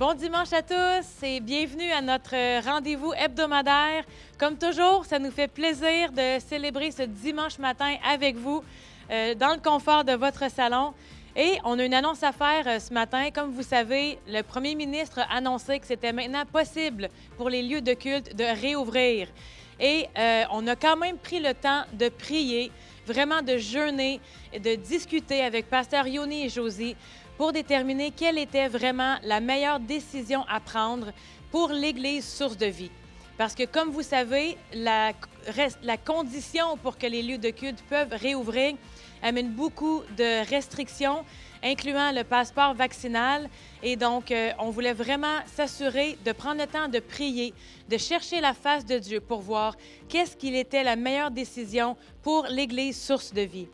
Bon dimanche à tous et bienvenue à notre rendez-vous hebdomadaire. Comme toujours, ça nous fait plaisir de célébrer ce dimanche matin avec vous dans le confort de votre salon. Et on a une annonce à faire ce matin. Comme vous savez, le premier ministre a annoncé que c'était maintenant possible pour les lieux de culte de réouvrir. Et on a quand même pris le temps de prier, vraiment de jeûner, de discuter avec Pasteur Yoni et Josie pour déterminer quelle était vraiment la meilleure décision à prendre pour l'Église Source de Vie. Parce que, comme vous savez, la condition pour que les lieux de culte peuvent réouvrir amène beaucoup de restrictions, incluant le passeport vaccinal. Et donc, on voulait vraiment s'assurer de prendre le temps de prier, de chercher la face de Dieu pour voir qu'est-ce qu'il était la meilleure décision pour l'Église Source de Vie.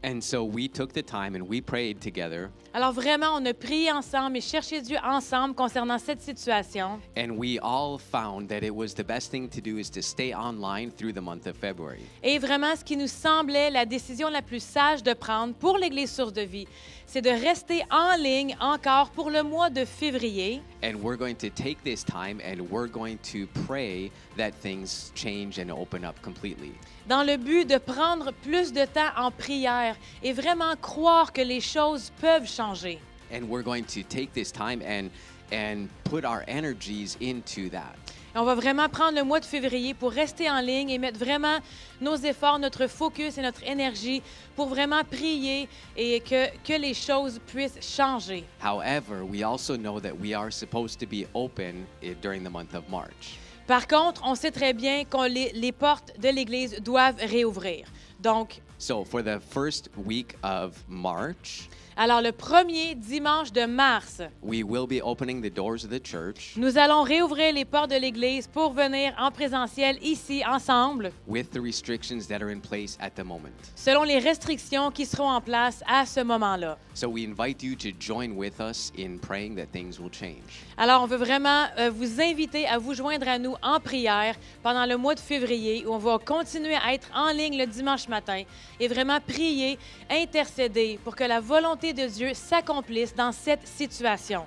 And so we took the time and we prayed together. Alors vraiment, on a prié ensemble et cherché Dieu ensemble concernant cette situation. And we all found that it was the best thing to do is to stay online through the month of February. Et vraiment, ce qui nous semblait la décision la plus sage de prendre pour l'Église Source de Vie, c'est de rester en ligne encore pour le mois de février. And we're going to take this time and we're going to pray that things change and open up completely. Dans le but de prendre plus de temps en prière et vraiment croire que les choses peuvent changer. And we're going to take this time and put our energies into that. Et on va vraiment prendre le mois de février pour rester en ligne et mettre vraiment nos efforts, notre focus et notre énergie pour vraiment prier et que les choses puissent changer. However, we also know that we are supposed to be open during the month of March. Par contre, on sait très bien que les portes de l'Église doivent réouvrir. Donc, So for the first week of March, alors le premier dimanche de mars, we will be opening the doors of the church nous allons réouvrir les portes de l'Église pour venir en présentiel ici ensemble, with the restrictions that are in place at the moment. selon les restrictions qui seront en place à ce moment-là. So we invite you to join with us in praying that things will change. Alors, on veut vraiment vous inviter à vous joindre à nous en prière pendant le mois de février où on va continuer à être en ligne le dimanche matin et vraiment prier, intercéder pour que la volonté de Dieu s'accomplisse dans cette situation.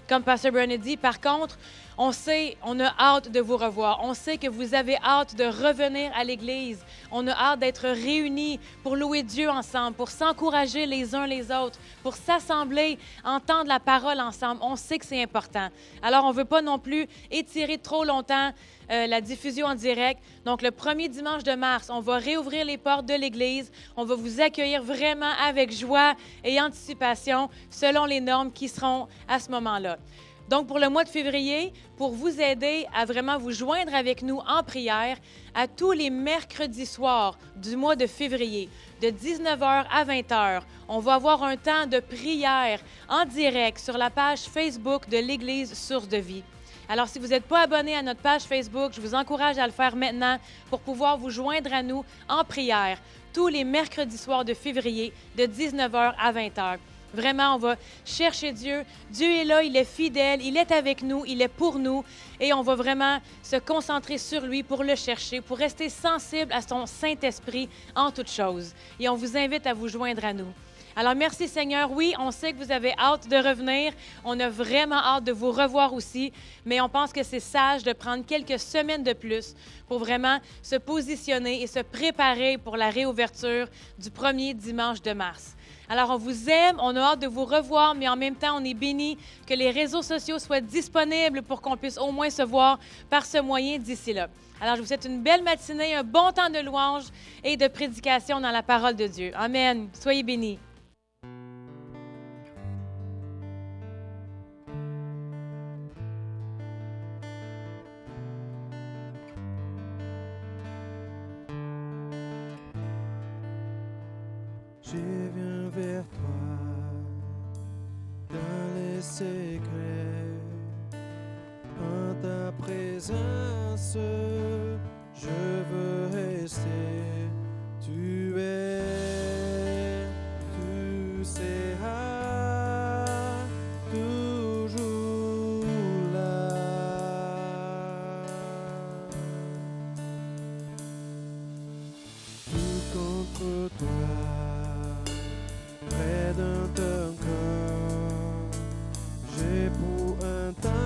Comme Pasteur Brennan dit, par contre, on a hâte de vous revoir. On sait que vous avez hâte de revenir à l'Église. On a hâte d'être réunis pour louer Dieu ensemble, pour s'encourager les uns les autres, pour s'assembler, entendre la parole ensemble. On sait que c'est important. Alors, on ne veut pas non plus étirer trop longtemps la diffusion en direct. Donc, le premier dimanche de mars, on va réouvrir les portes de l'Église. On va vous accueillir vraiment avec joie et anticipation selon les normes qui seront à ce moment-là. Donc, pour le mois de février, pour vous aider à vraiment vous joindre avec nous en prière, à tous les mercredis soirs du mois de février, de 19h à 20h, on va avoir un temps de prière en direct sur la page Facebook de l'Église Source de Vie. Alors, si vous n'êtes pas abonné à notre page Facebook, je vous encourage à le faire maintenant pour pouvoir vous joindre à nous en prière tous les mercredis soirs de février, de 19h à 20h. Vraiment, on va chercher Dieu. Dieu est là, il est fidèle, il est avec nous, il est pour nous. Et on va vraiment se concentrer sur lui pour le chercher, pour rester sensible à son Saint-Esprit en toutes choses. Et on vous invite à vous joindre à nous. Alors, merci Seigneur. Oui, on sait que vous avez hâte de revenir. On a vraiment hâte de vous revoir aussi. Mais on pense que c'est sage de prendre quelques semaines de plus pour vraiment se positionner et se préparer pour la réouverture du premier dimanche de mars. Alors, on vous aime, on a hâte de vous revoir, mais en même temps, on est bénis que les réseaux sociaux soient disponibles pour qu'on puisse au moins se voir par ce moyen d'ici là. Alors, je vous souhaite une belle matinée, un bon temps de louange et de prédication dans la parole de Dieu. Amen. Soyez bénis. Je viens vers toi dans les secrets, en ta présence, je veux rester. Tu seras toujours là. Tout contre toi, près d'un ton corps, j'ai pour un temps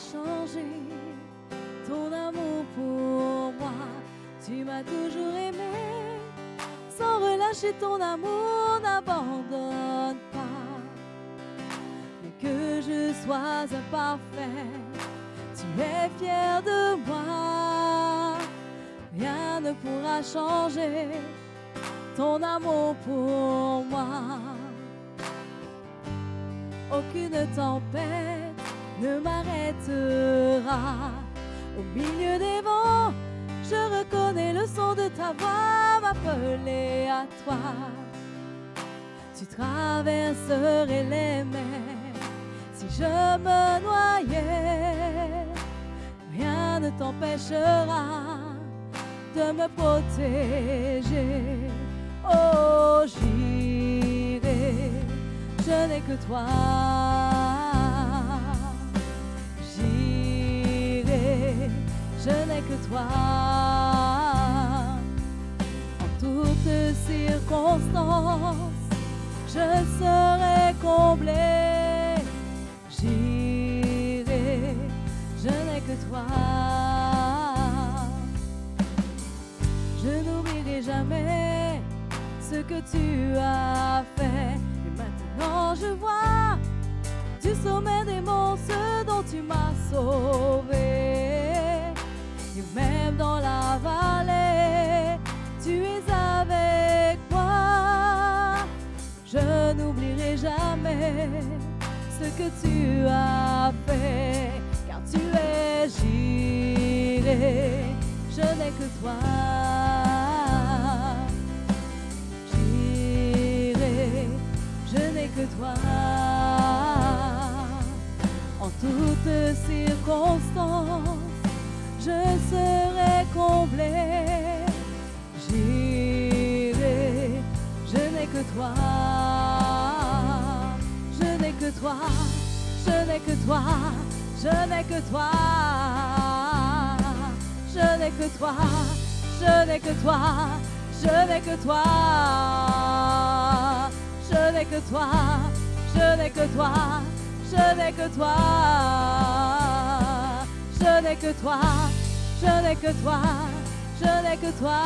changé ton amour pour moi. Tu m'as toujours aimé, sans relâcher ton amour, n'abandonne pas. Mais que je sois imparfait, tu es fier de moi. Rien ne pourra changer ton amour pour moi. Aucune tempête ne m'arrêtera. Au milieu des vents, je reconnais le son de ta voix m'appeler à toi. Tu traverserais les mers si je me noyais. Rien ne t'empêchera de me protéger. Oh, j'irai, je n'ai que toi. J'irai, je n'ai que toi. En toutes circonstances, je serai comblé. J'irai, je n'ai que toi. Je n'oublierai jamais ce que tu as fait. Et maintenant je vois du sommet des monts ce dont tu m'as sauvé. Et même dans la vallée, tu es avec moi. Je n'oublierai jamais ce que tu as fait, car tu es j'irai, je n'ai que toi. J'irai, je n'ai que toi. En toutes circonstances, je serai comblé. J'irai, je n'ai que toi. Je n'ai que toi, je n'ai que toi, je n'ai que toi. Je n'ai que toi, je n'ai que toi, je n'ai que toi. Je n'ai que toi, je n'ai que toi, je n'ai que toi. Je n'ai que toi, je n'ai que toi, je n'ai que toi.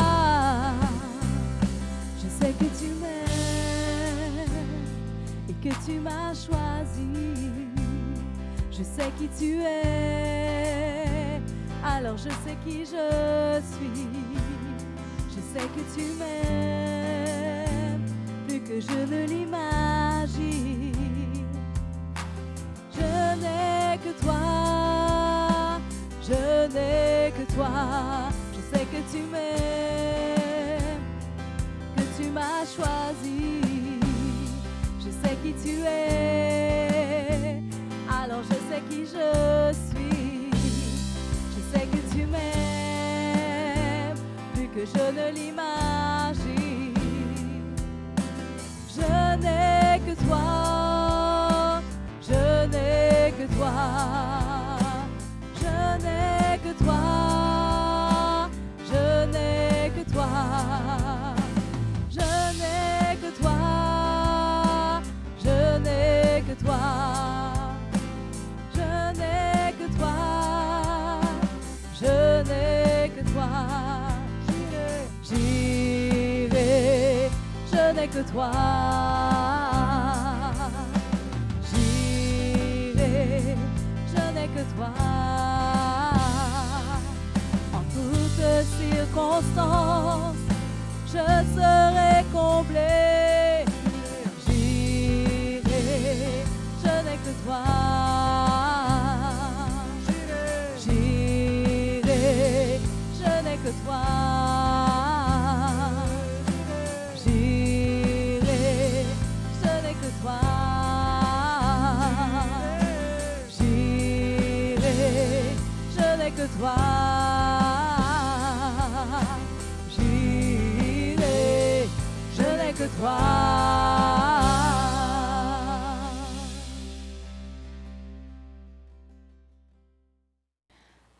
Je sais que tu m'aimes et que tu m'as choisi. Je sais qui tu es, alors je sais qui je suis. Je sais que tu m'aimes plus que je ne l'imagine. Je n'ai que toi, je n'ai que toi. Je sais que tu m'aimes, que tu m'as choisi. Je sais qui tu es, alors je sais qui je suis. Je sais que tu m'aimes plus que je ne l'imagine. Je n'ai que toi, je n'ai que toi. Je n'ai que toi, je n'ai que toi. Je n'ai que toi, je n'ai que toi. Je n'ai que toi, je n'ai que toi. J'irai, je n'ai que toi. J'irai, je n'ai que toi. En toutes circonstances, je serai comblé. J'irai, je n'ai que toi. J'irai, je n'ai que toi. J'irai, je n'ai que toi. J'irai, je n'ai que toi. J'irai, je n'ai que toi.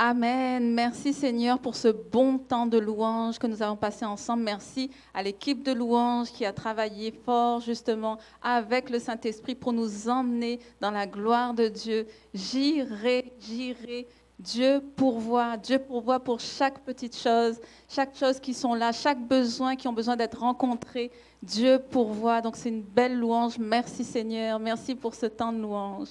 Amen. Merci Seigneur pour ce bon temps de louange que nous avons passé ensemble. Merci à l'équipe de louange qui a travaillé fort justement avec le Saint-Esprit pour nous emmener dans la gloire de Dieu. J'irai. Dieu pourvoit pour chaque petite chose qui sont là, chaque besoin qui ont besoin d'être rencontrés. Dieu pourvoit. Donc c'est une belle louange. Merci Seigneur. Merci pour ce temps de louange.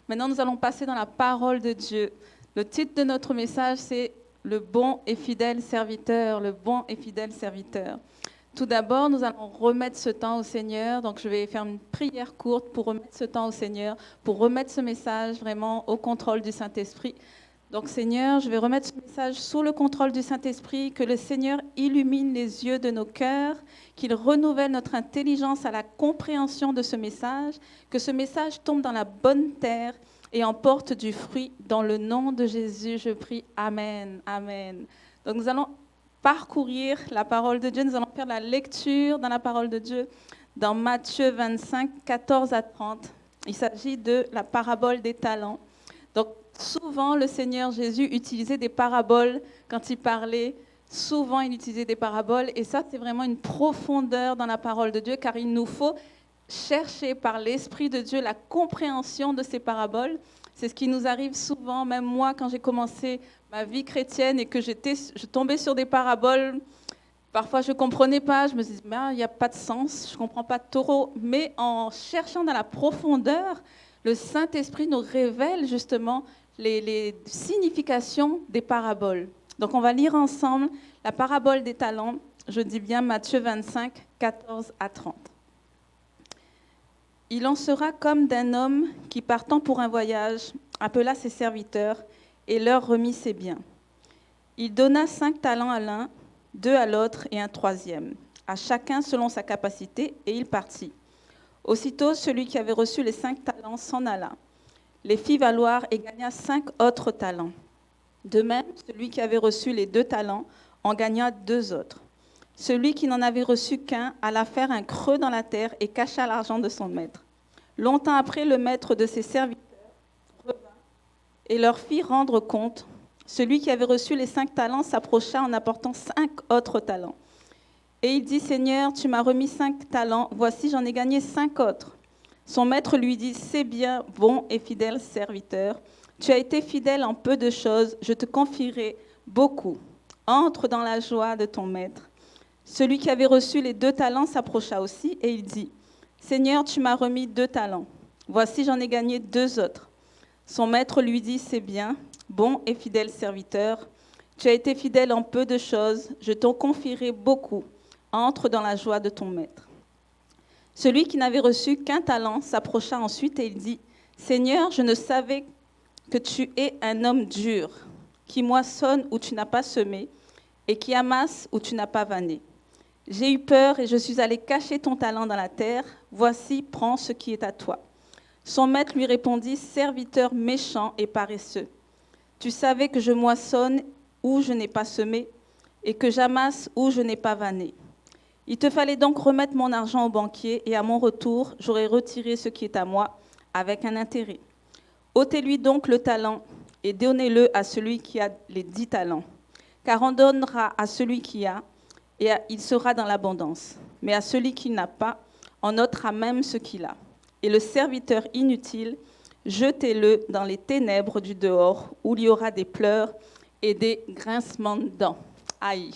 Maintenant, nous allons passer dans la parole de Dieu. Le titre de notre message, c'est « Le bon et fidèle serviteur ». Le bon et fidèle serviteur. Tout d'abord, nous allons remettre ce temps au Seigneur. Donc, je vais faire une prière courte pour remettre ce temps au Seigneur, pour remettre ce message vraiment au contrôle du Saint-Esprit. Donc, Seigneur, je vais remettre ce message sous le contrôle du Saint-Esprit, que le Seigneur illumine les yeux de nos cœurs, qu'il renouvelle notre intelligence à la compréhension de ce message, que ce message tombe dans la bonne terre et emporte du fruit. Dans le nom de Jésus, je prie. Amen. Amen. Donc, nous allons parcourir la parole de Dieu. Nous allons faire la lecture dans la parole de Dieu dans Matthieu 25, 14 à 30. Il s'agit de la parabole des talents. Donc, souvent, le Seigneur Jésus utilisait des paraboles quand il parlait. Souvent, il utilisait des paraboles. Et ça, c'est vraiment une profondeur dans la parole de Dieu, car il nous faut chercher par l'Esprit de Dieu la compréhension de ces paraboles. C'est ce qui nous arrive souvent, même moi, quand j'ai commencé ma vie chrétienne et que je tombais sur des paraboles. Parfois, je ne comprenais pas, je me disais, il n'y a pas de sens, je ne comprends pas trop. Mais en cherchant dans la profondeur, le Saint-Esprit nous révèle justement les significations des paraboles. Donc, on va lire ensemble la parabole des talents. Je dis bien Matthieu 25, 14 à 30. Il en sera comme d'un homme qui, partant pour un voyage, appela ses serviteurs et leur remit ses biens. Il donna 5 talents à l'un, 2 à l'autre et un 3e, à chacun selon sa capacité, et il partit. Aussitôt, celui qui avait reçu les 5 talents s'en alla, les fit valoir et gagna 5 autres talents. De même, celui qui avait reçu les 2 talents en gagna 2 autres. Celui qui n'en avait reçu qu'un alla faire un creux dans la terre et cacha l'argent de son maître. Longtemps après, le maître de ses serviteurs revint et leur fit rendre compte. Celui qui avait reçu les 5 talents s'approcha en apportant 5 autres talents. Et il dit, « Seigneur, tu m'as remis 5 talents, voici j'en ai gagné 5 autres. » Son maître lui dit, « C'est bien, bon et fidèle serviteur. Tu as été fidèle en peu de choses, je te confierai beaucoup. Entre dans la joie de ton maître. » Celui qui avait reçu les 2 talents s'approcha aussi et il dit, « Seigneur, tu m'as remis 2 talents. Voici, j'en ai gagné 2 autres. » Son maître lui dit, « C'est bien, bon et fidèle serviteur. Tu as été fidèle en peu de choses, je t'en confierai beaucoup. Entre dans la joie de ton maître. » Celui qui n'avait reçu qu'un talent s'approcha ensuite et il dit, « Seigneur, je ne savais que tu es un homme dur, qui moissonne où tu n'as pas semé et qui amasse où tu n'as pas vanné. J'ai eu peur et je suis allé cacher ton talent dans la terre. Voici, prends ce qui est à toi. » Son maître lui répondit, « Serviteur méchant et paresseux, tu savais que je moissonne où je n'ai pas semé et que j'amasse où je n'ai pas vanné. Il te fallait donc remettre mon argent au banquier et à mon retour, j'aurais retiré ce qui est à moi avec un intérêt. Ôtez-lui donc le talent et donnez-le à celui qui a les 10 talents. Car on donnera à celui qui a, et il sera dans l'abondance. Mais à celui qui n'a pas, on ôtera même ce qu'il a. Et le serviteur inutile, jetez-le dans les ténèbres du dehors, où il y aura des pleurs et des grincements de dents. » Aïe.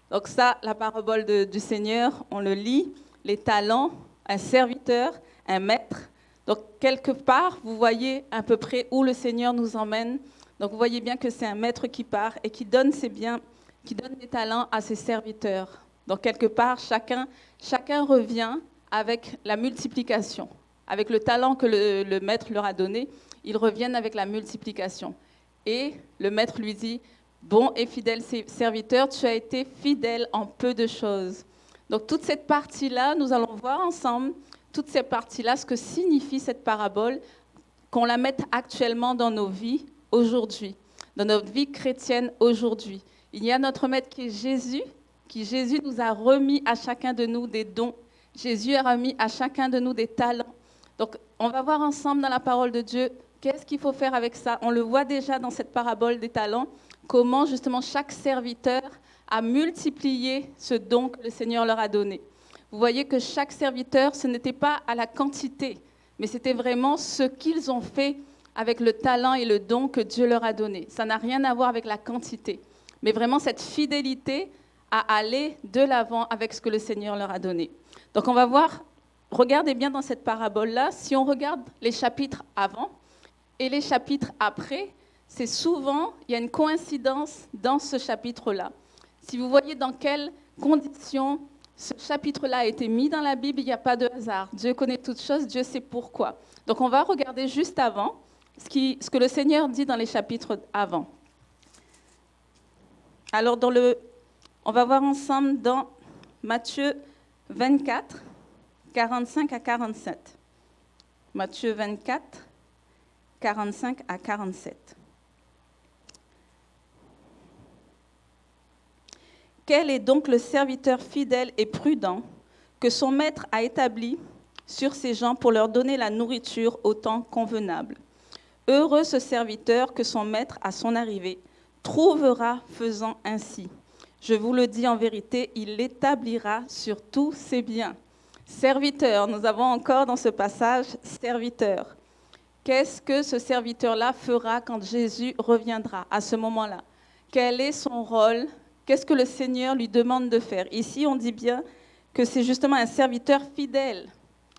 Donc ça, la parabole du Seigneur, on le lit, les talents, un serviteur, un maître. Donc quelque part, vous voyez à peu près où le Seigneur nous emmène. Donc vous voyez bien que c'est un maître qui part et qui donne ses biens, qui donne des talents à ses serviteurs. Donc quelque part, chacun revient avec la multiplication. Avec le talent que le maître leur a donné, ils reviennent avec la multiplication. Et le maître lui dit, « Bon et fidèle serviteur, tu as été fidèle en peu de choses. » Donc toute cette partie-là, nous allons voir ensemble, toute cette partie-là, ce que signifie cette parabole, qu'on la mette actuellement dans nos vies aujourd'hui, dans notre vie chrétienne aujourd'hui. Il y a notre maître qui est Jésus nous a remis à chacun de nous des dons. Jésus a remis à chacun de nous des talents. Donc, on va voir ensemble dans la parole de Dieu, qu'est-ce qu'il faut faire avec ça? On le voit déjà dans cette parabole des talents. comment justement chaque serviteur a multiplié ce don que le Seigneur leur a donné. Vous voyez que chaque serviteur, ce n'était pas à la quantité, mais c'était vraiment ce qu'ils ont fait avec le talent et le don que Dieu leur a donné. Ça n'a rien à voir avec la quantité, mais vraiment cette fidélité à aller de l'avant avec ce que le Seigneur leur a donné. Donc on va voir, regardez bien dans cette parabole-là, si on regarde les chapitres avant et les chapitres après, c'est souvent, il y a une coïncidence dans ce chapitre-là. Si vous voyez dans quelles conditions ce chapitre-là a été mis dans la Bible, il n'y a pas de hasard. Dieu connaît toutes choses, Dieu sait pourquoi. Donc on va regarder juste avant ce que le Seigneur dit dans les chapitres avant. Alors on va voir ensemble dans Matthieu 24, 45 à 47. Matthieu 24, 45 à 47. Quel est donc le serviteur fidèle et prudent que son maître a établi sur ses gens pour leur donner la nourriture au temps convenable? Heureux ce serviteur que son maître, à son arrivée, trouvera faisant ainsi. Je vous le dis en vérité, il l'établira sur tous ses biens. Serviteur, nous avons encore dans ce passage serviteur. Qu'est-ce que ce serviteur-là fera quand Jésus reviendra à ce moment-là? Quel est son rôle? Qu'est-ce que le Seigneur lui demande de faire? Ici, on dit bien que c'est justement un serviteur fidèle.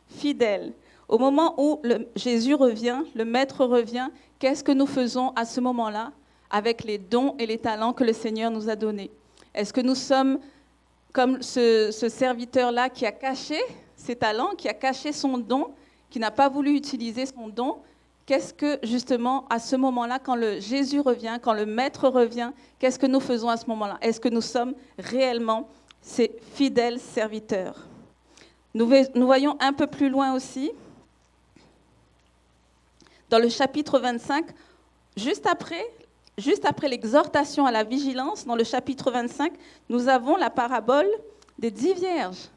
Fidèle. Au moment où Jésus revient, le Maître revient, qu'est-ce que nous faisons à ce moment-là avec les dons et les talents que le Seigneur nous a donnés? Est-ce que nous sommes comme ce serviteur-là qui a caché ses talents, qui a caché son don, qui n'a pas voulu utiliser son don? Qu'est-ce que, justement, à ce moment-là, quand Jésus revient, quand le Maître revient, qu'est-ce que nous faisons à ce moment-là? Est-ce que nous sommes réellement ces fidèles serviteurs? Nous voyons un peu plus loin aussi, dans le chapitre 25, juste après l'exhortation à la vigilance, dans le chapitre 25, nous avons la parabole des 10 vierges.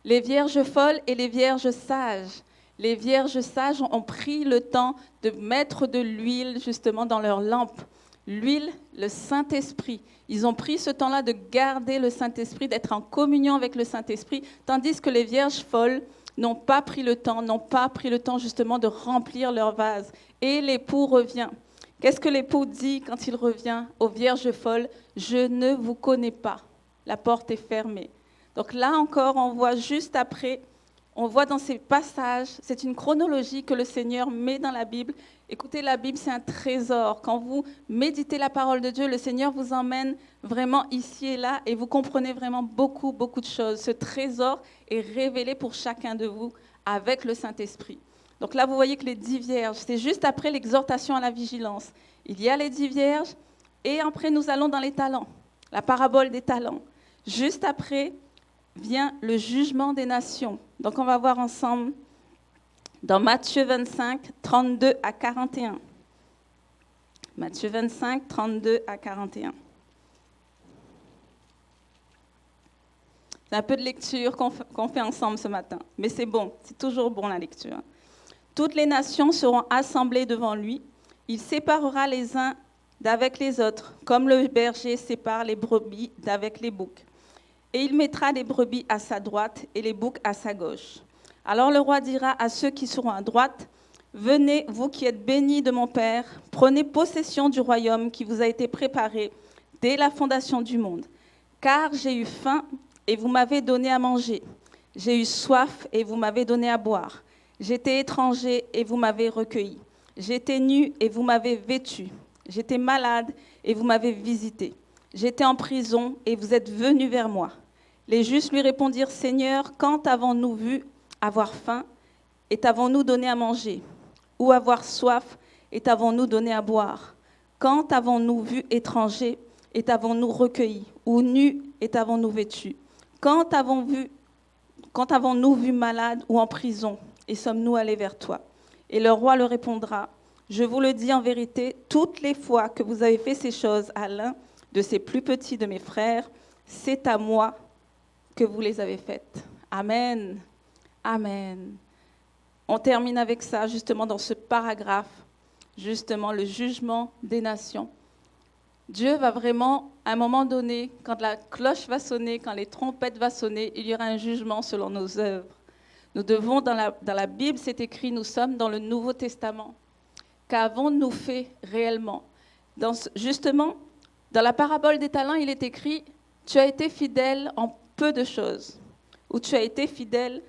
Les vierges folles et les vierges sages. Les vierges sages ont pris le temps de mettre de l'huile justement dans leurs lampes. L'huile, le Saint-Esprit. Ils ont pris ce temps-là de garder le Saint-Esprit, d'être en communion avec le Saint-Esprit, tandis que les vierges folles n'ont pas pris le temps justement de remplir leur vase. Et l'époux revient. Qu'est-ce que l'époux dit quand il revient aux vierges folles? Je ne vous connais pas. La porte est fermée. Donc là encore, on voit juste après. On voit dans ces passages, c'est une chronologie que le Seigneur met dans la Bible. Écoutez, la Bible, c'est un trésor. Quand vous méditez la parole de Dieu, le Seigneur vous emmène vraiment ici et là et vous comprenez vraiment beaucoup, beaucoup de choses. Ce trésor est révélé pour chacun de vous avec le Saint-Esprit. Donc là, vous voyez que les 10 vierges, c'est juste après l'exhortation à la vigilance. Il y a les 10 vierges et après, nous allons dans les talents, la parabole des talents. Juste après vient le jugement des nations. Donc, on va voir ensemble dans Matthieu 25, 32 à 41. Matthieu 25, 32 à 41. C'est un peu de lecture qu'on fait ensemble ce matin. Mais c'est bon, c'est toujours bon la lecture. Toutes les nations seront assemblées devant lui. Il séparera les uns d'avec les autres, comme le berger sépare les brebis d'avec les boucs. Et il mettra les brebis à sa droite et les boucs à sa gauche. Alors le roi dira à ceux qui seront à droite, « Venez, vous qui êtes bénis de mon Père, prenez possession du royaume qui vous a été préparé dès la fondation du monde. Car j'ai eu faim et vous m'avez donné à manger. J'ai eu soif et vous m'avez donné à boire. J'étais étranger et vous m'avez recueilli. J'étais nu et vous m'avez vêtu. J'étais malade et vous m'avez visité. J'étais en prison et vous êtes venus vers moi. » Les justes lui répondirent, « Seigneur, quand avons-nous vu avoir faim et t'avons-nous donné à manger? Ou avoir soif et t'avons-nous donné à boire? Quand avons-nous vu étranger et t'avons-nous recueilli? Ou nu et t'avons-nous vêtu? Quand avons-nous vu malade ou en prison et sommes-nous allés vers toi? » Et le roi leur répondra, « Je vous le dis en vérité, toutes les fois que vous avez fait ces choses à l'un de ces plus petits de mes frères, c'est à moi que vous les avez faites. » Amen. Amen. On termine avec ça, justement, dans ce paragraphe, justement, le jugement des nations. Dieu va vraiment, à un moment donné, quand la cloche va sonner, quand les trompettes vont sonner, il y aura un jugement selon nos œuvres. Nous devons, dans la Bible, c'est écrit, nous sommes dans le Nouveau Testament. Qu'avons-nous fait réellement? Justement, dans la parabole des talents, il est écrit, tu as été fidèle en peu de choses. Ou tu as été fidèle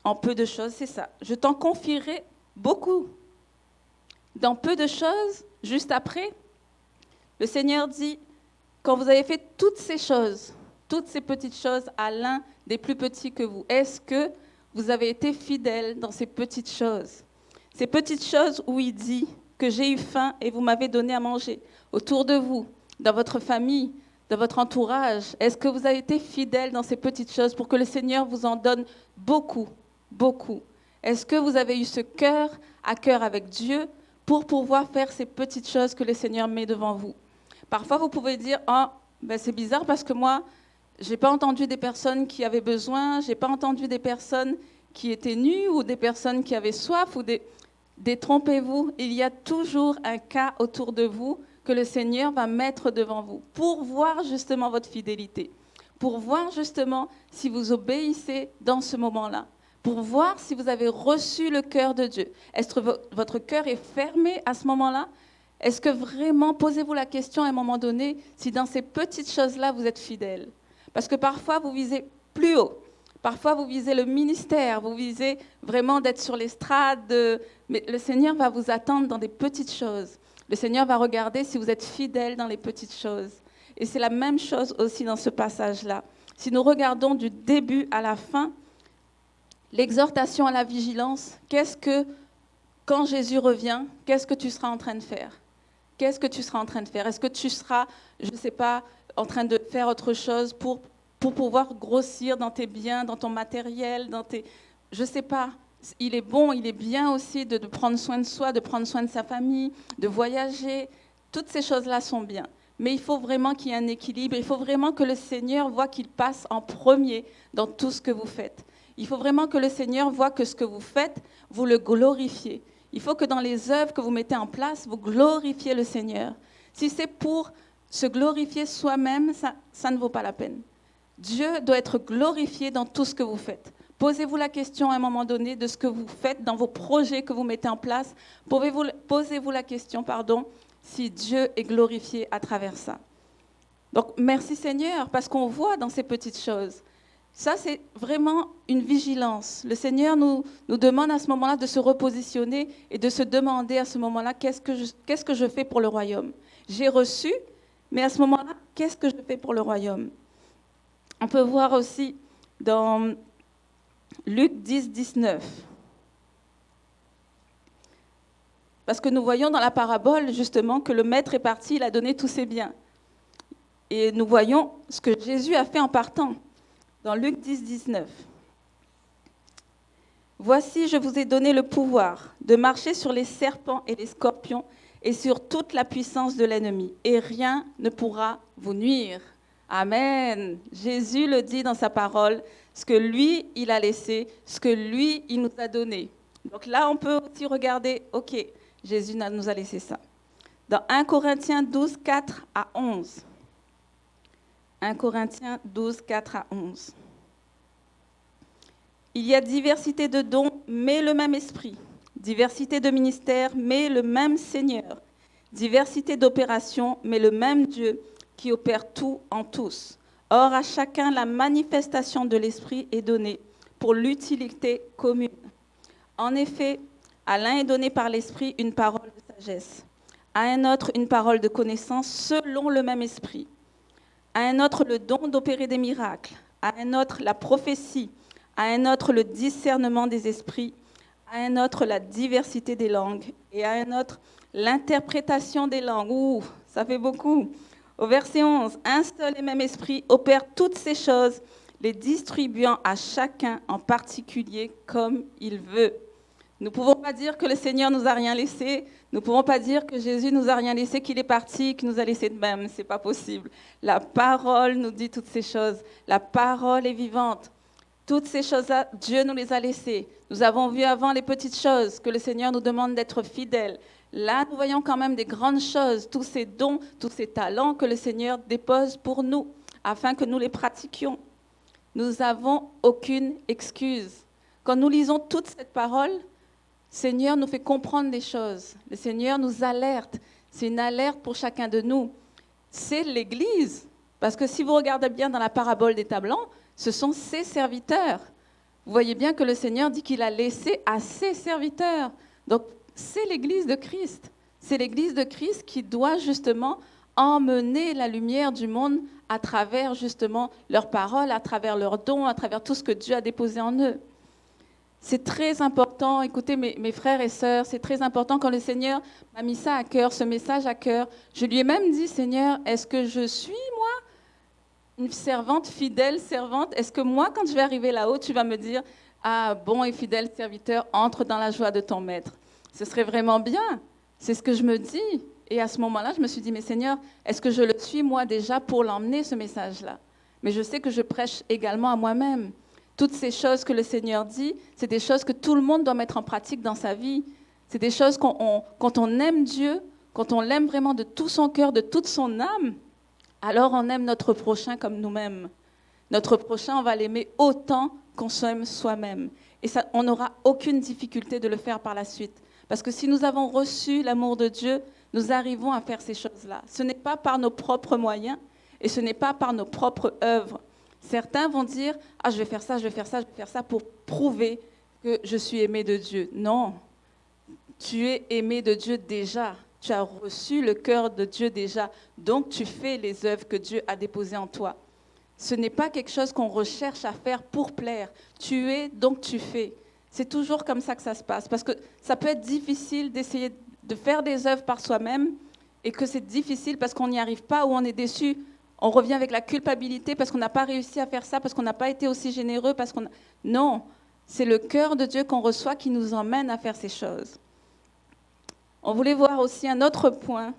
en peu de choses, c'est ça. Je t'en confierai beaucoup. Dans peu de choses, juste après, le Seigneur dit, quand vous avez fait toutes ces choses, toutes ces petites choses à l'un des plus petits que vous, est-ce que vous avez été fidèle dans ces petites choses? Ces petites choses où il dit que j'ai eu faim et vous m'avez donné à manger. Autour de vous, dans votre famille, dans votre entourage, est-ce que vous avez été fidèle dans ces petites choses pour que le Seigneur vous en donne beaucoup, beaucoup? Est-ce que vous avez eu ce cœur à cœur avec Dieu pour pouvoir faire ces petites choses que le Seigneur met devant vous? Parfois, vous pouvez dire, oh, ben c'est bizarre parce que moi, je n'ai pas entendu des personnes qui avaient besoin, je n'ai pas entendu des personnes qui étaient nues ou des personnes qui avaient soif ou détrompez-vous, il y a toujours un cas autour de vous que le Seigneur va mettre devant vous pour voir justement votre fidélité, pour voir justement si vous obéissez dans ce moment-là, pour voir si vous avez reçu le cœur de Dieu. Est-ce que votre cœur est fermé à ce moment-là? Est-ce que vraiment, posez-vous la question à un moment donné, si dans ces petites choses-là, vous êtes fidèle? Parce que parfois, vous visez plus haut. Parfois, vous visez le ministère, vous visez vraiment d'être sur l'estrade. Mais le Seigneur va vous attendre dans des petites choses. Le Seigneur va regarder si vous êtes fidèle dans les petites choses. Et c'est la même chose aussi dans ce passage-là. Si nous regardons du début à la fin, l'exhortation à la vigilance, quand Jésus revient, qu'est-ce que tu seras en train de faire? Qu'est-ce que tu seras en train de faire? Est-ce que tu seras, je ne sais pas, en train de faire autre chose pour pouvoir grossir dans tes biens, dans ton matériel, je ne sais pas. Il est bon, il est bien aussi de prendre soin de soi, de prendre soin de sa famille, de voyager. Toutes ces choses-là sont bien. Mais il faut vraiment qu'il y ait un équilibre. Il faut vraiment que le Seigneur voit qu'il passe en premier dans tout ce que vous faites. Il faut vraiment que le Seigneur voit que ce que vous faites, vous le glorifiez. Il faut que dans les œuvres que vous mettez en place, vous glorifiez le Seigneur. Si c'est pour se glorifier soi-même, ça ne vaut pas la peine. Dieu doit être glorifié dans tout ce que vous faites. Posez-vous la question à un moment donné de ce que vous faites dans vos projets que vous mettez en place. Posez-vous la question, si Dieu est glorifié à travers ça. Donc, merci Seigneur, parce qu'on voit dans ces petites choses. Ça, c'est vraiment une vigilance. Le Seigneur nous demande à ce moment-là de se repositionner et de se demander à ce moment-là, qu'est-ce que je fais pour le royaume? J'ai reçu, mais à ce moment-là, qu'est-ce que je fais pour le royaume? On peut voir aussi dans Luc 10, 19. Parce que nous voyons dans la parabole, justement, que le maître est parti, il a donné tous ses biens. Et nous voyons ce que Jésus a fait en partant. Dans Luc 10, 19. « Voici, je vous ai donné le pouvoir de marcher sur les serpents et les scorpions et sur toute la puissance de l'ennemi, et rien ne pourra vous nuire. » Amen. Jésus le dit dans sa parole, ce que lui, il a laissé, ce que lui, il nous a donné. Donc là, on peut aussi regarder, ok, Jésus nous a laissé ça. Dans 1 Corinthiens 12, 4 à 11. 1 Corinthiens 12, 4 à 11. Il y a diversité de dons, mais le même esprit. Diversité de ministères, mais le même Seigneur. Diversité d'opérations, mais le même Dieu qui opère tout en tous. Or, à chacun, la manifestation de l'esprit est donnée pour l'utilité commune. En effet, à l'un est donné par l'esprit une parole de sagesse, à un autre une parole de connaissance selon le même esprit, à un autre le don d'opérer des miracles, à un autre la prophétie, à un autre le discernement des esprits, à un autre la diversité des langues, et à un autre l'interprétation des langues. Ouh, ça fait beaucoup. Au verset 11, un seul et même esprit opère toutes ces choses, les distribuant à chacun en particulier comme il veut. Nous ne pouvons pas dire que le Seigneur nous a rien laissé. Nous ne pouvons pas dire que Jésus nous a rien laissé, qu'il est parti, qu'il nous a laissé de même. Ce n'est pas possible. La parole nous dit toutes ces choses. La parole est vivante. Toutes ces choses-là, Dieu nous les a laissées. Nous avons vu avant les petites choses, que le Seigneur nous demande d'être fidèles. Là, nous voyons quand même des grandes choses, tous ces dons, tous ces talents que le Seigneur dépose pour nous, afin que nous les pratiquions. Nous n'avons aucune excuse. Quand nous lisons toute cette parole, le Seigneur nous fait comprendre des choses. Le Seigneur nous alerte. C'est une alerte pour chacun de nous. C'est l'Église. Parce que si vous regardez bien dans la parabole des talents, ce sont ses serviteurs. Vous voyez bien que le Seigneur dit qu'il a laissé à ses serviteurs. Donc, c'est l'Église de Christ. C'est l'Église de Christ qui doit justement emmener la lumière du monde à travers justement leurs paroles, à travers leurs dons, à travers tout ce que Dieu a déposé en eux. C'est très important, écoutez mes frères et sœurs, c'est très important quand le Seigneur m'a mis ça à cœur, ce message à cœur. Je lui ai même dit, Seigneur, est-ce que je suis, moi, une servante, fidèle servante? Est-ce que moi, quand je vais arriver là-haut, tu vas me dire, ah, bon et fidèle serviteur, entre dans la joie de ton maître? Ce serait vraiment bien. C'est ce que je me dis. Et à ce moment-là, je me suis dit, mais Seigneur, est-ce que je le suis, moi, déjà, pour l'emmener, ce message-là? Mais je sais que je prêche également à moi-même. Toutes ces choses que le Seigneur dit, c'est des choses que tout le monde doit mettre en pratique dans sa vie. C'est des choses quand on aime Dieu, quand on l'aime vraiment de tout son cœur, de toute son âme, alors on aime notre prochain comme nous-mêmes. Notre prochain, on va l'aimer autant qu'on s'aime soi-même. Et ça, on n'aura aucune difficulté de le faire par la suite. Parce que si nous avons reçu l'amour de Dieu, nous arrivons à faire ces choses-là. Ce n'est pas par nos propres moyens et ce n'est pas par nos propres œuvres. Certains vont dire « Ah, je vais faire ça, je vais faire ça, je vais faire ça pour prouver que je suis aimé de Dieu. » Non, tu es aimé de Dieu déjà. Tu as reçu le cœur de Dieu déjà. Donc, tu fais les œuvres que Dieu a déposées en toi. Ce n'est pas quelque chose qu'on recherche à faire pour plaire. Tu es, donc tu fais. C'est toujours comme ça que ça se passe. Parce que ça peut être difficile d'essayer de faire des œuvres par soi-même et que c'est difficile parce qu'on n'y arrive pas ou on est déçu. On revient avec la culpabilité parce qu'on n'a pas réussi à faire ça, parce qu'on n'a pas été aussi généreux. Non, c'est le cœur de Dieu qu'on reçoit qui nous emmène à faire ces choses. On voulait voir aussi un autre point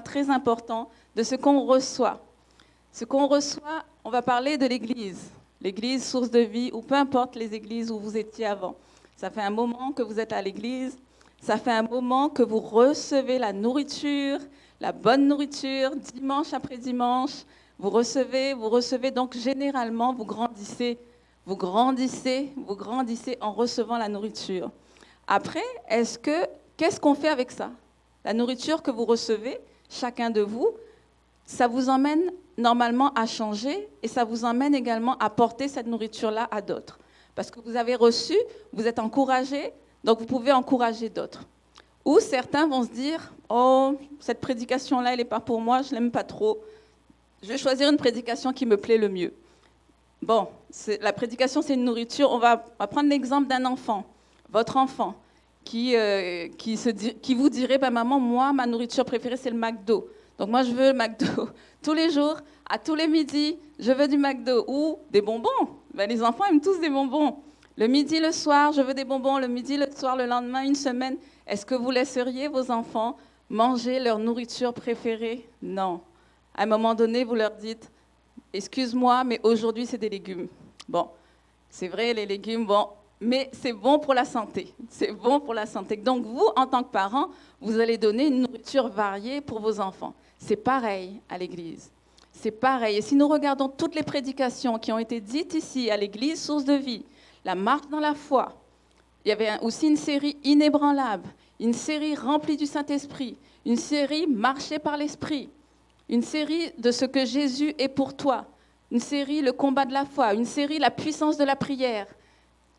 très important de ce qu'on reçoit. Ce qu'on reçoit, on va parler de l'Église. L'Église, source de vie, ou peu importe les églises où vous étiez avant. Ça fait un moment que vous êtes à l'Église. Ça fait un moment que vous recevez la nourriture, la bonne nourriture, dimanche après dimanche. Vous recevez, donc généralement, vous grandissez en recevant la nourriture. Après, qu'est-ce qu'on fait avec ça? La nourriture que vous recevez, chacun de vous, ça vous emmène normalement à changer et ça vous emmène également à porter cette nourriture-là à d'autres. Parce que vous avez reçu, vous êtes encouragé, donc vous pouvez encourager d'autres. Ou certains vont se dire, oh, cette prédication-là, elle n'est pas pour moi, je ne l'aime pas trop. Je vais choisir une prédication qui me plaît le mieux. Bon, la prédication, c'est une nourriture. On va prendre l'exemple d'un enfant, votre enfant, qui vous dirait, ben, maman, moi, ma nourriture préférée, c'est le McDo. Donc moi, je veux le McDo. Tous les jours, à tous les midis, je veux du McDo. Ou des bonbons. Ben, les enfants aiment tous des bonbons. Le midi, le soir, je veux des bonbons. Le midi, le soir, le lendemain, une semaine. Est-ce que vous laisseriez vos enfants manger leur nourriture préférée? Non. À un moment donné, vous leur dites, excuse-moi, mais aujourd'hui, c'est des légumes. Bon, c'est vrai, les légumes, bon, mais c'est bon pour la santé. C'est bon pour la santé. Donc, vous, en tant que parents, vous allez donner une nourriture variée pour vos enfants. C'est pareil à l'Église. C'est pareil. Et si nous regardons toutes les prédications qui ont été dites ici à l'Église, source de vie, la marche dans la foi, il y avait aussi une série inébranlable, une série remplie du Saint-Esprit, une série marchée par l'Esprit, une série de ce que Jésus est pour toi, une série le combat de la foi, une série la puissance de la prière.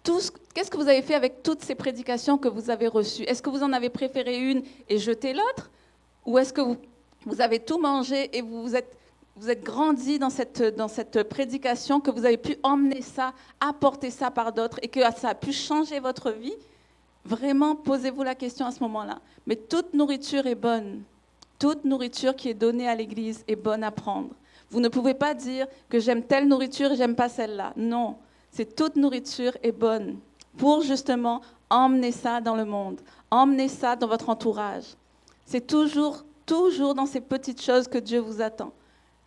Qu'est-ce que vous avez fait avec toutes ces prédications que vous avez reçues? Est-ce que vous en avez préféré une et jeté l'autre? Ou est-ce que vous avez tout mangé et vous êtes grandi dans cette prédication, que vous avez pu emmener ça, apporter ça par d'autres et que ça a pu changer votre vie? Vraiment, posez-vous la question à ce moment-là. Mais toute nourriture est bonne. Toute nourriture qui est donnée à l'Église est bonne à prendre. Vous ne pouvez pas dire que j'aime telle nourriture et j'aime pas celle-là. Non, c'est toute nourriture est bonne pour justement emmener ça dans le monde, emmener ça dans votre entourage. C'est toujours dans ces petites choses que Dieu vous attend.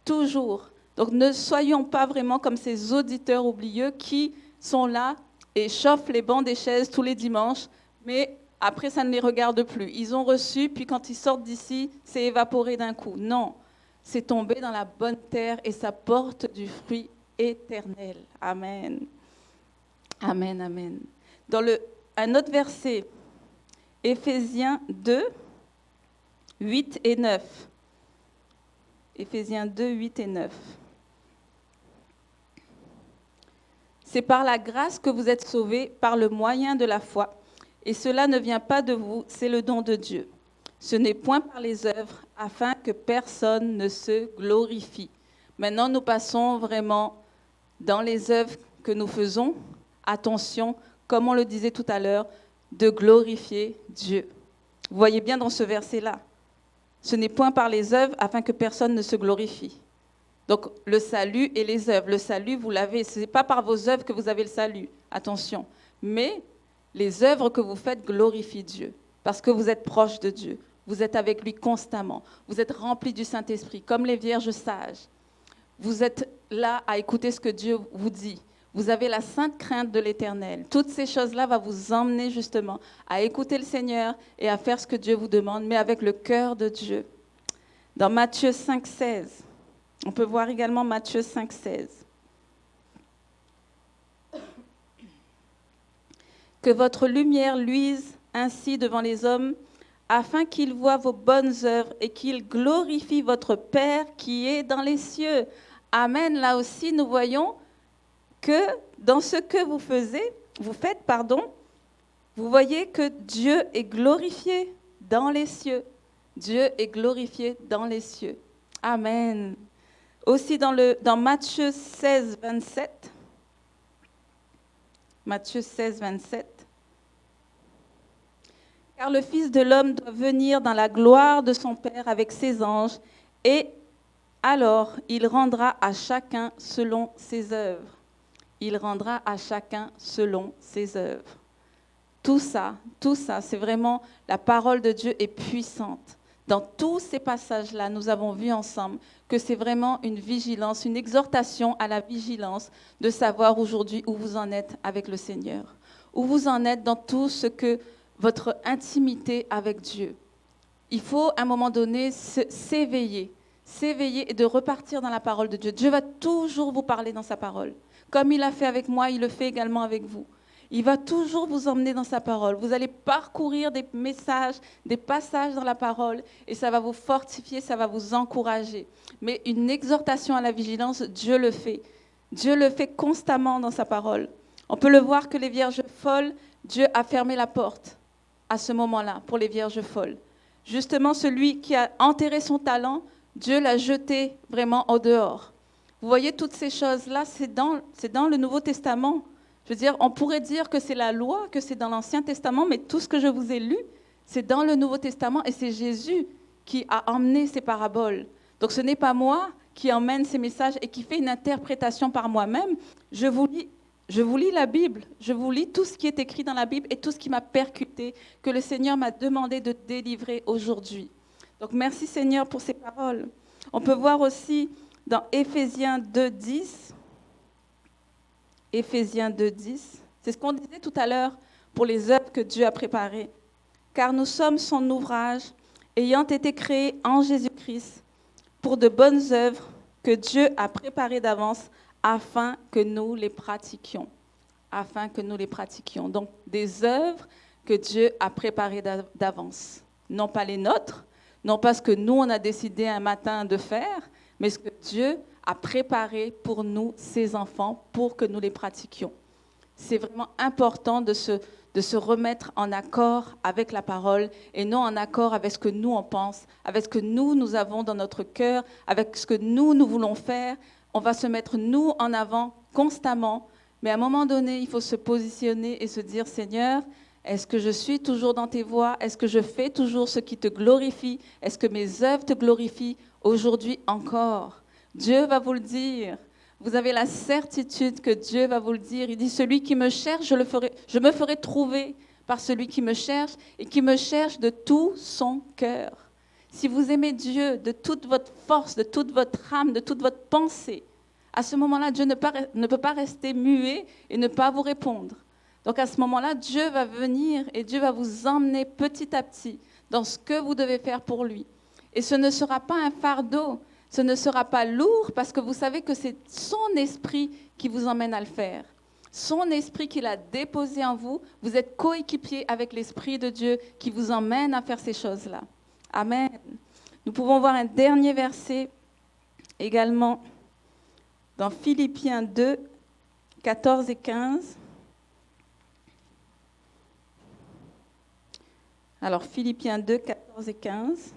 Toujours. Donc ne soyons pas vraiment comme ces auditeurs oublieux qui sont là et chauffent les bancs des chaises tous les dimanches, mais après ça ne les regarde plus. Ils ont reçu, puis quand ils sortent d'ici, c'est évaporé d'un coup. Non, c'est tombé dans la bonne terre et ça porte du fruit éternel. Amen. Amen, amen. Dans un autre verset, Éphésiens 2, 8 et 9. Éphésiens 2, 8 et 9. C'est par la grâce que vous êtes sauvés par le moyen de la foi. Et cela ne vient pas de vous, c'est le don de Dieu. Ce n'est point par les œuvres, afin que personne ne se glorifie. Maintenant, nous passons vraiment dans les œuvres que nous faisons. Attention, comme on le disait tout à l'heure, de glorifier Dieu. Vous voyez bien dans ce verset-là. Ce n'est point par les œuvres, afin que personne ne se glorifie. Donc, le salut et les œuvres. Le salut, vous l'avez. Ce n'est pas par vos œuvres que vous avez le salut. Attention. Mais les œuvres que vous faites glorifient Dieu. Parce que vous êtes proche de Dieu. Vous êtes avec lui constamment. Vous êtes remplis du Saint-Esprit, comme les vierges sages. Vous êtes là à écouter ce que Dieu vous dit. Vous avez la sainte crainte de l'Éternel. Toutes ces choses-là vont vous emmener justement à écouter le Seigneur et à faire ce que Dieu vous demande, mais avec le cœur de Dieu. Dans Matthieu 5, 16, on peut voir également Matthieu 5, 16. Que votre lumière luise ainsi devant les hommes, afin qu'ils voient vos bonnes œuvres et qu'ils glorifient votre Père qui est dans les cieux. Amen. Là aussi, nous voyons que dans ce que vous faites, vous voyez que Dieu est glorifié dans les cieux. Dieu est glorifié dans les cieux. Amen. Aussi dans Matthieu 16, 27. Matthieu 16, 27. Car le Fils de l'homme doit venir dans la gloire de son Père avec ses anges, et alors il rendra à chacun selon ses œuvres. Il rendra à chacun selon ses œuvres. Tout ça, c'est vraiment, la parole de Dieu est puissante. Dans tous ces passages-là, nous avons vu ensemble que c'est vraiment une vigilance, une exhortation à la vigilance de savoir aujourd'hui où vous en êtes avec le Seigneur, où vous en êtes dans tout ce que votre intimité avec Dieu. Il faut à un moment donné s'éveiller et de repartir dans la parole de Dieu. Dieu va toujours vous parler dans sa parole. Comme il l'a fait avec moi, il le fait également avec vous. Il va toujours vous emmener dans sa parole. Vous allez parcourir des messages, des passages dans la parole, et ça va vous fortifier, ça va vous encourager. Mais une exhortation à la vigilance, Dieu le fait. Dieu le fait constamment dans sa parole. On peut le voir que les vierges folles, Dieu a fermé la porte à ce moment-là pour les vierges folles. Justement, celui qui a enterré son talent, Dieu l'a jeté vraiment au dehors. Vous voyez, toutes ces choses-là, c'est dans le Nouveau Testament. Je veux dire, on pourrait dire que c'est la loi, que c'est dans l'Ancien Testament, mais tout ce que je vous ai lu, c'est dans le Nouveau Testament et c'est Jésus qui a emmené ces paraboles. Donc ce n'est pas moi qui emmène ces messages et qui fait une interprétation par moi-même. Je vous lis la Bible, je vous lis tout ce qui est écrit dans la Bible et tout ce qui m'a percuté, que le Seigneur m'a demandé de délivrer aujourd'hui. Donc merci Seigneur pour ces paroles. On peut voir aussi dans Éphésiens 2:10, Éphésiens 2:10, c'est ce qu'on disait tout à l'heure pour les œuvres que Dieu a préparées. Car nous sommes son ouvrage, ayant été créés en Jésus-Christ pour de bonnes œuvres que Dieu a préparées d'avance afin que nous les pratiquions. Afin que nous les pratiquions. Donc des œuvres que Dieu a préparées d'avance. Non pas les nôtres, non pas ce que nous on a décidé un matin de faire, mais ce que Dieu a préparé pour nous, ses enfants, pour que nous les pratiquions. C'est vraiment important de se remettre en accord avec la parole et non en accord avec ce que nous on pense, avec ce que nous avons dans notre cœur, avec ce que nous voulons faire. On va se mettre nous en avant constamment, mais à un moment donné, il faut se positionner et se dire, Seigneur, est-ce que je suis toujours dans tes voies? Est-ce que je fais toujours ce qui te glorifie? Est-ce que mes œuvres te glorifient aujourd'hui encore? Dieu va vous le dire. Vous avez la certitude que Dieu va vous le dire. Il dit, celui qui me cherche, je me ferai trouver par celui qui me cherche et qui me cherche de tout son cœur. Si vous aimez Dieu de toute votre force, de toute votre âme, de toute votre pensée, à ce moment-là, Dieu ne peut pas rester muet et ne pas vous répondre. Donc à ce moment-là, Dieu va venir et Dieu va vous emmener petit à petit dans ce que vous devez faire pour lui. Et ce ne sera pas un fardeau, ce ne sera pas lourd parce que vous savez que c'est son esprit qui vous emmène à le faire. Son esprit qu'il a déposé en vous, vous êtes coéquipier avec l'Esprit de Dieu qui vous emmène à faire ces choses-là. Amen. Nous pouvons voir un dernier verset également dans Philippiens 2, 14 et 15. Alors, Philippiens 2, 14 et 15.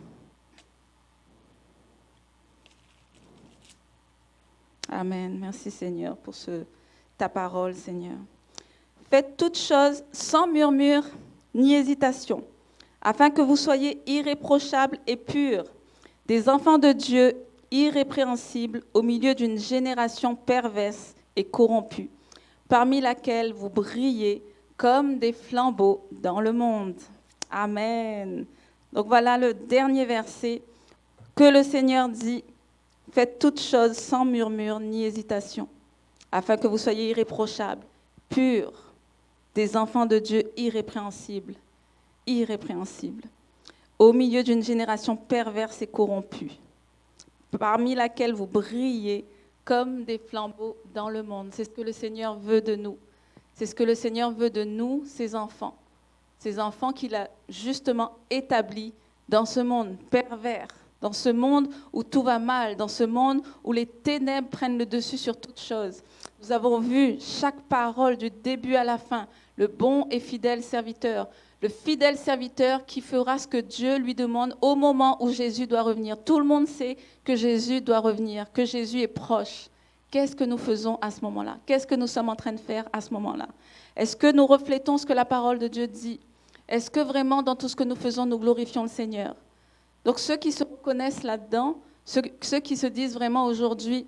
Amen. Merci Seigneur pour ta parole, Seigneur. Faites toutes choses sans murmure ni hésitation, afin que vous soyez irréprochables et purs, des enfants de Dieu irrépréhensibles au milieu d'une génération perverse et corrompue, parmi laquelle vous brillez comme des flambeaux dans le monde. Amen. Donc voilà le dernier verset que le Seigneur dit. Faites toutes choses sans murmure ni hésitation, afin que vous soyez irréprochables, purs, des enfants de Dieu irrépréhensibles, au milieu d'une génération perverse et corrompue, parmi laquelle vous brillez comme des flambeaux dans le monde. C'est ce que le Seigneur veut de nous. C'est ce que le Seigneur veut de nous, ses enfants qu'il a justement établis dans ce monde pervers, dans ce monde où tout va mal, dans ce monde où les ténèbres prennent le dessus sur toute chose. Nous avons vu chaque parole du début à la fin, le bon et fidèle serviteur, le fidèle serviteur qui fera ce que Dieu lui demande au moment où Jésus doit revenir. Tout le monde sait que Jésus doit revenir, que Jésus est proche. Qu'est-ce que nous faisons à ce moment-là? Qu'est-ce que nous sommes en train de faire à ce moment-là? Est-ce que nous reflétons ce que la parole de Dieu dit? Est-ce que vraiment dans tout ce que nous faisons, nous glorifions le Seigneur? Donc ceux qui se reconnaissent là-dedans, ceux qui se disent vraiment aujourd'hui,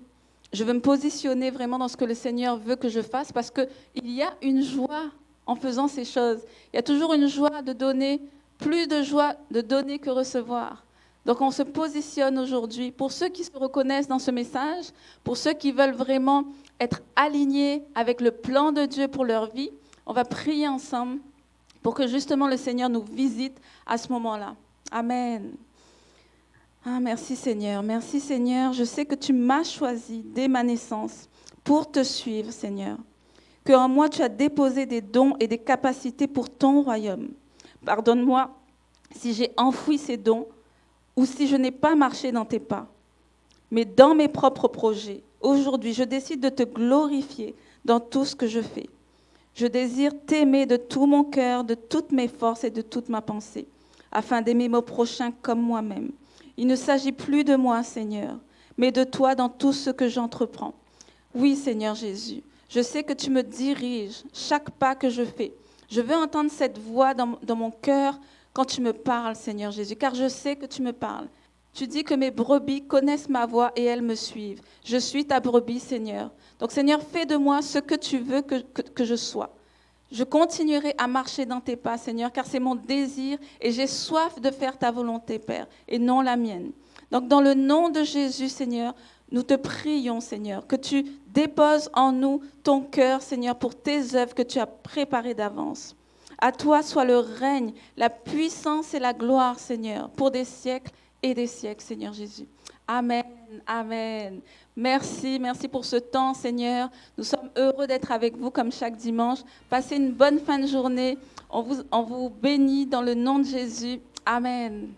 je veux me positionner vraiment dans ce que le Seigneur veut que je fasse, parce qu'il y a une joie en faisant ces choses. Il y a toujours une joie de donner, plus de joie de donner que recevoir. Donc on se positionne aujourd'hui. Pour ceux qui se reconnaissent dans ce message, pour ceux qui veulent vraiment être alignés avec le plan de Dieu pour leur vie, on va prier ensemble pour que justement le Seigneur nous visite à ce moment-là. Amen. Ah, merci Seigneur, merci Seigneur. Je sais que tu m'as choisi dès ma naissance pour te suivre, Seigneur. Qu'en moi tu as déposé des dons et des capacités pour ton royaume. Pardonne-moi si j'ai enfoui ces dons ou si je n'ai pas marché dans tes pas. Mais dans mes propres projets, aujourd'hui, je décide de te glorifier dans tout ce que je fais. Je désire t'aimer de tout mon cœur, de toutes mes forces et de toute ma pensée, afin d'aimer mon prochain comme moi-même. Il ne s'agit plus de moi, Seigneur, mais de toi dans tout ce que j'entreprends. Oui, Seigneur Jésus, je sais que tu me diriges chaque pas que je fais. Je veux entendre cette voix dans mon cœur quand tu me parles, Seigneur Jésus, car je sais que tu me parles. Tu dis que mes brebis connaissent ma voix et elles me suivent. Je suis ta brebis, Seigneur. Donc, Seigneur, fais de moi ce que tu veux que je sois. Je continuerai à marcher dans tes pas, Seigneur, car c'est mon désir et j'ai soif de faire ta volonté, Père, et non la mienne. Donc, dans le nom de Jésus, Seigneur, nous te prions, Seigneur, que tu déposes en nous ton cœur, Seigneur, pour tes œuvres que tu as préparées d'avance. À toi soit le règne, la puissance et la gloire, Seigneur, pour des siècles et des siècles, Seigneur Jésus. Amen, amen. Merci pour ce temps, Seigneur. Nous sommes heureux d'être avec vous comme chaque dimanche. Passez une bonne fin de journée. On vous bénit dans le nom de Jésus. Amen.